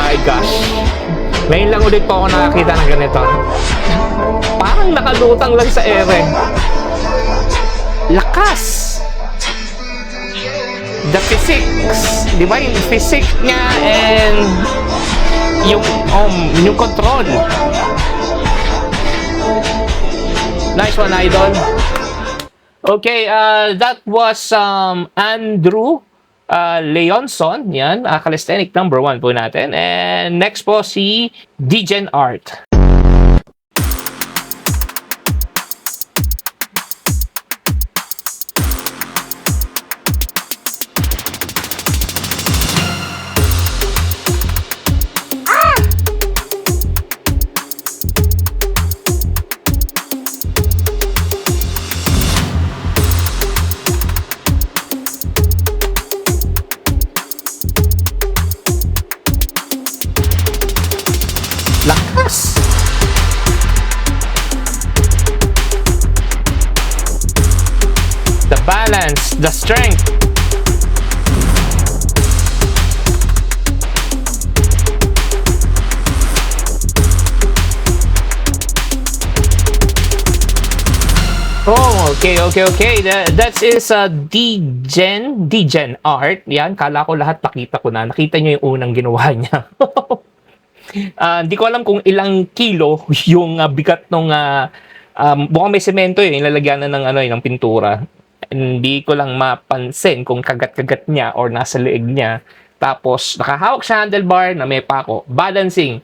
my gosh. Ngayon lang ulit po ako nakakita ng ganito. Parang nakalutang lang sa ere. Lakas! The physics, di ba? Yung physics niya and yung control. Nice one, idol. Okay, that was Andrew Leonson. Yan, calisthenic number 1 po natin. And next po si Degen Art. Lakas! The balance, the strength. Oh, okay. That is Degen Art. Yan, kala ko lahat nakita ko na. Nakita nyo yung unang ginawa niya. Hindi ko alam kung ilang kilo yung bigat nung mukhang may semento ilalagyan na ng pintura. Hindi ko lang mapansin kung kagat-kagat niya or nasa leeg niya. Tapos nakahawak sa handlebar na may pako. Balancing.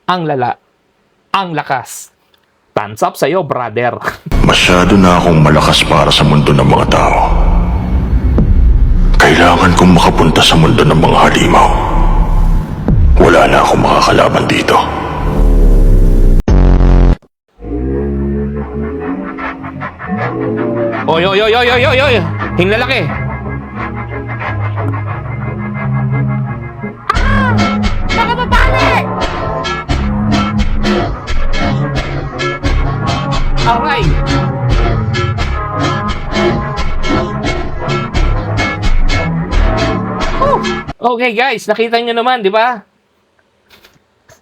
Ang lala. Ang lakas. Thumbs up sa'yo, brother. Masyado na akong malakas para sa mundo ng mga tao. Kailangan kong makapunta sa mundo ng mga halimaw. Wala na akong makakalaban dito. Oy! Hinlalaki! Baka mapali! Aray! Okay guys, nakita nyo naman, di ba?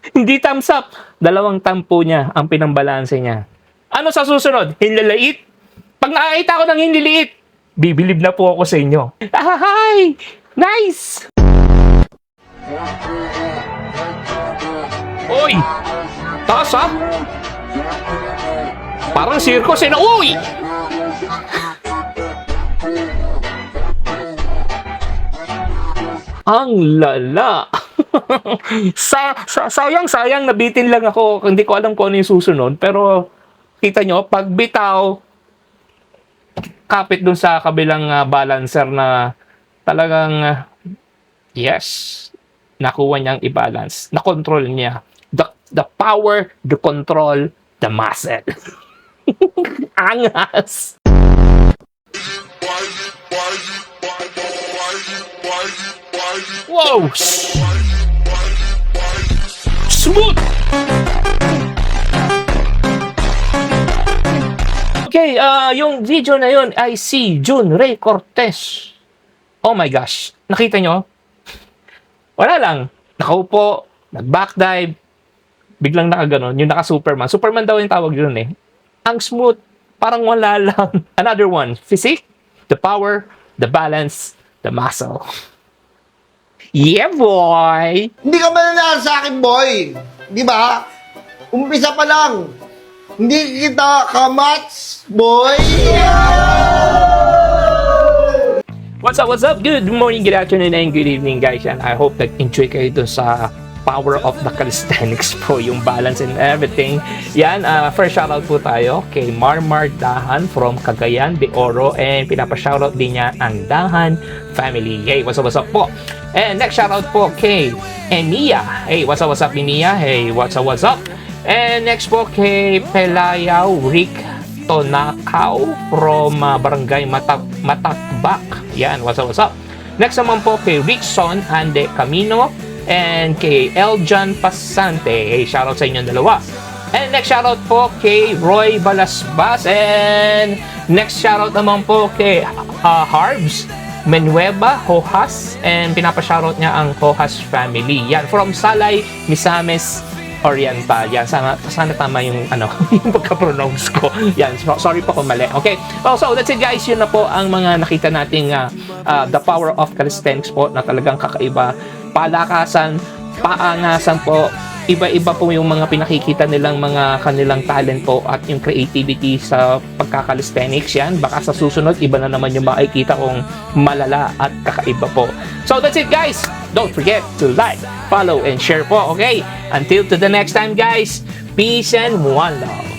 Hindi thumbs up. 2 tampo niya ang pinambalanse niya. Ano sa susunod? Hinliliit? Pag nakakita ko ng hinliliit, bibilib na po ako sa inyo. Hi! Nice! Oy! Taas ha? Parang circus na. Uy! Ang lala! sayang nabitin lang ako. Hindi ko alam kung ano yung susunod. Pero kita nyo, pag bitaw, kapit dun sa kabilang balancer na talagang yes, nakuha niyang i-balance. Na-control niya. The power, the control, the muscle. Angas! Wow! Smooth! Okay, yung video na yun ay si Jun Ray Cortez. Oh my gosh. Nakita nyo? Wala lang. Nakaupo, nag-backdive, biglang nakaganon. Yung naka-Superman. Superman daw yung tawag yun eh. Ang smooth. Parang wala lang. Another one. Physique, the power, the balance, the muscle. Yeah, boy! Hindi ka mananalo sa akin, boy. Di ba? Umpisa pa lang. Hindi kita kamats, boy. What's up? Good morning, good afternoon, and good evening, guys. And I hope nag-enjoy kayo doon sa power of the calisthenics po, yung balance and everything. Yan, first shoutout po tayo kay Marmar Dahan from Cagayan de Oro, and pinapa-shoutout din niya ang Dahan family. Hey, what's up po? And next shoutout po kay Enia. Hey, what's up Enia? Hey, what's up? And next po kay Pelayaw Rick Tonakaw from Barangay Matakbak. Yan, what's up? Next naman po kay Rickson Ande Camino and kay Eljan Pasante. Hey, shoutout sa inyong dalawa. And next shoutout po kay Roy Balasbas. And next shoutout naman po kay Harbs Menueva Hojas, and pinapashoutout niya ang Hojas family. Yan, from Salay, Misamis Oriental. Yan, sana tama yung yung pagka-pronounce ko. Yan, sorry po kung mali. Okay. So that's it guys. Yun na po ang mga nakita nating the power of calisthenics po na talagang kakaiba. Palakasan, paangasan po. Iba-iba po yung mga pinakikita nilang mga kanilang talent po at yung creativity sa pagkakalisthenics yan. Baka sa susunod, iba na naman yung makikita kong malala at kakaiba po. So that's it guys. Don't forget to like, follow, and share po. Okay? Until to the next time guys. Peace and one love.